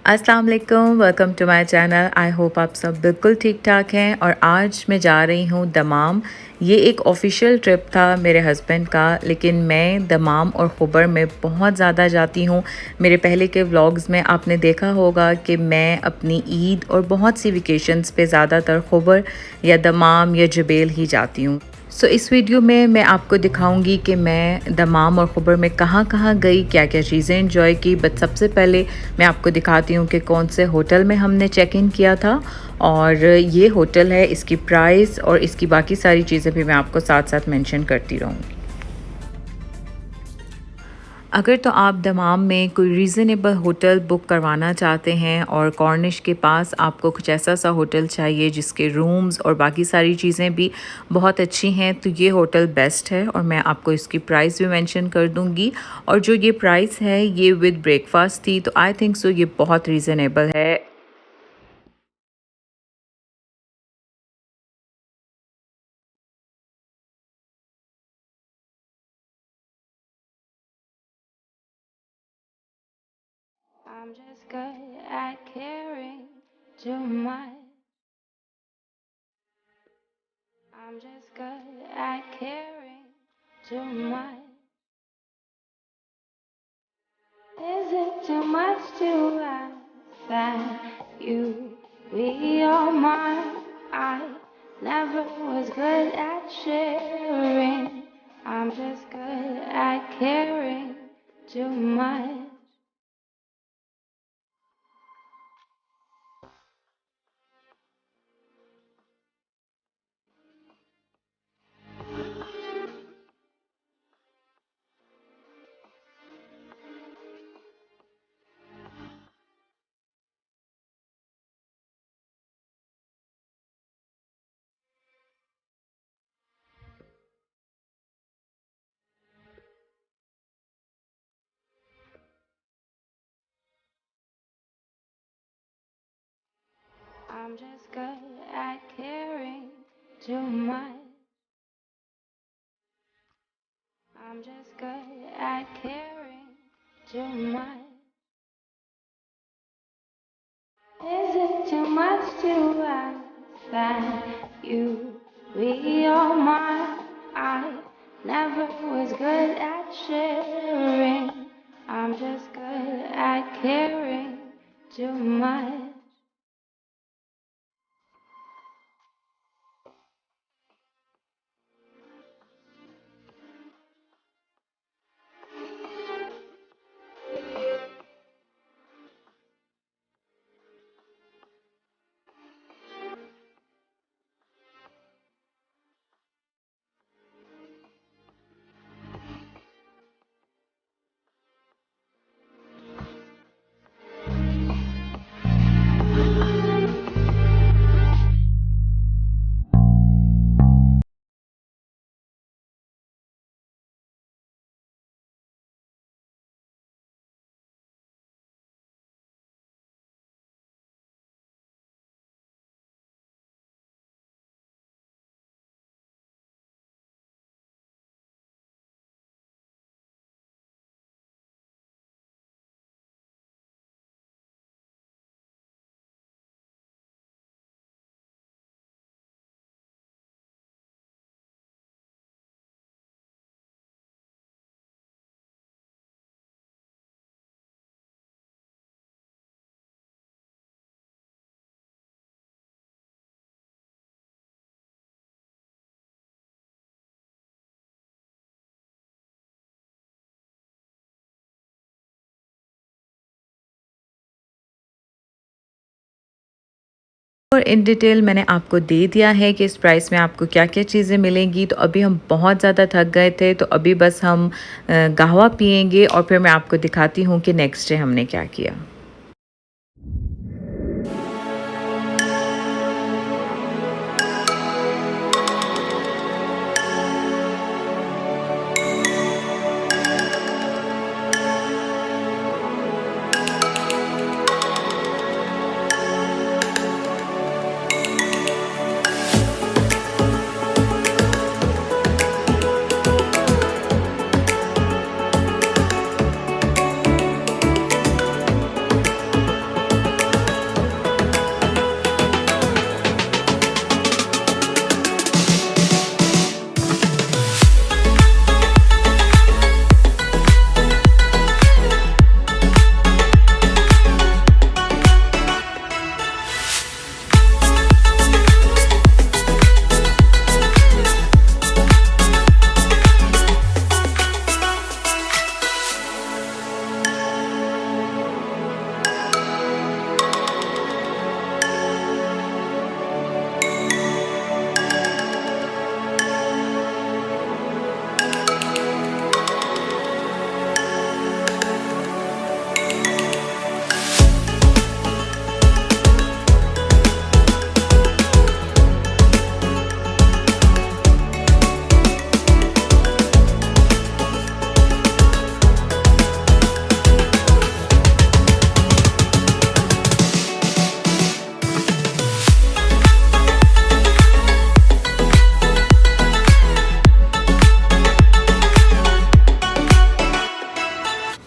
अस्सलाम वालेकुम, welcome to my channel. I hope आप सब बिल्कुल ठीक ठाक हैं। और आज मैं जा रही हूँ दमाम। ये एक ऑफिशियल ट्रिप था मेरे हस्बैंड का, लेकिन मैं दमाम और खुबर में बहुत ज़्यादा जाती हूँ। मेरे पहले के व्लॉग्स में आपने देखा होगा कि मैं अपनी ईद और बहुत सी वेकेशंस पे ज़्यादातर खुबर या दमाम या जुबेल ही जाती हूँ। इस वीडियो में मैं आपको दिखाऊंगी कि मैं दमाम और खुबर में कहाँ गई, क्या क्या चीज़ें एंजॉय की। बट सबसे पहले मैं आपको दिखाती हूँ कि कौन से होटल में हमने चेक इन किया था। और ये होटल है, इसकी प्राइस और इसकी बाकी सारी चीज़ें भी मैं आपको साथ साथ मेंशन करती रहूँगी। अगर तो आप दमाम में कोई रीज़नेबल होटल बुक करवाना चाहते हैं और कॉर्निश के पास आपको कुछ ऐसा सा होटल चाहिए जिसके रूम्स और बाकी सारी चीज़ें भी बहुत अच्छी हैं, तो ये होटल बेस्ट है। और मैं आपको इसकी प्राइस भी मेंशन कर दूंगी। और जो ये प्राइस है ये विद ब्रेकफास्ट थी, तो आई थिंक सो ये बहुत रीज़नेबल है। I'm just good at caring too much. I'm just good at caring too much. Is it too much to ask that you be all mine? I never was good at sharing. I'm just good at caring too much. I'm just good at caring too much. I'm just good at caring too much. Is it too much to ask that you be all mine? I never was good at sharing. I'm just good at caring too much. और in detail मैंने आपको दे दिया है कि इस price में आपको क्या क्या चीज़ें मिलेंगी। तो अभी हम बहुत ज़्यादा थक गए थे, तो अभी बस हम कहवा पियेंगे और फिर मैं आपको दिखाती हूँ कि नेक्स्ट डे हमने क्या किया।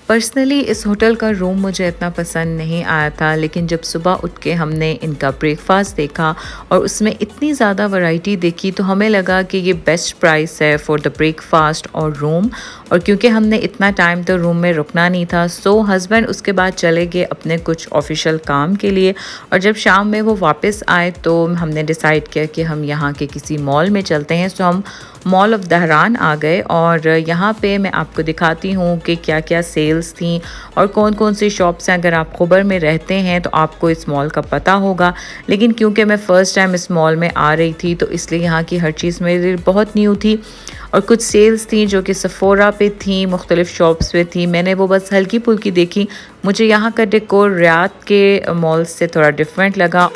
पर्सनली इस होटल का रूम मुझे इतना पसंद नहीं आया था, लेकिन जब सुबह उठ के हमने इनका ब्रेकफास्ट देखा और उसमें इतनी ज़्यादा वैरायटी देखी तो हमें लगा कि ये बेस्ट प्राइस है फॉर द ब्रेकफास्ट और रूम। और क्योंकि हमने इतना टाइम तो रूम में रुकना नहीं था, सो हस्बैंड उसके बाद चले गए अपने कुछ ऑफिशियल काम के लिए। और जब शाम में वो वापस आए तो हमने डिसाइड किया कि हम यहाँ के किसी मॉल में चलते हैं। सो हम मॉल ऑफ दहरान आ गए और यहाँ पे मैं आपको दिखाती हूँ कि क्या क्या सेल्स थी और कौन कौन सी शॉप्स हैं। अगर आप खुबर में रहते हैं तो आपको इस मॉल का पता होगा, लेकिन क्योंकि मैं फ़र्स्ट टाइम इस मॉल में आ रही थी तो इसलिए यहाँ की हर चीज़ मेरे लिए बहुत न्यू थी। और कुछ सेल्स थी जो कि सफ़ोरा पे थी, मुख्तलिफ़ शॉप्स पे थी। मैंने वो बस हल्की फुल्की देखी। मुझे यहाँ का डेकोर रियाद के मॉल से थोड़ा डिफरेंट लगा।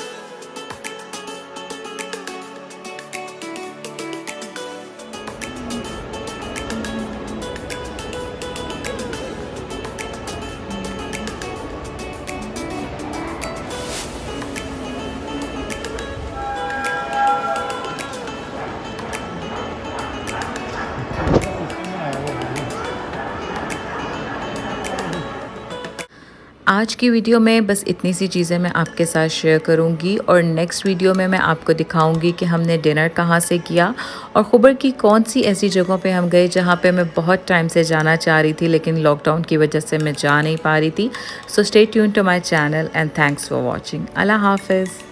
आज की वीडियो में बस इतनी सी चीज़ें मैं आपके साथ शेयर करूंगी और नेक्स्ट वीडियो में मैं आपको दिखाऊंगी कि हमने डिनर कहाँ से किया और खुबर की कौन सी ऐसी जगहों पे हम गए जहाँ पे मैं बहुत टाइम से जाना चाह रही थी, लेकिन लॉकडाउन की वजह से मैं जा नहीं पा रही थी। So stay tune to my channel and thanks for watching. अल्लाह हाफिज़।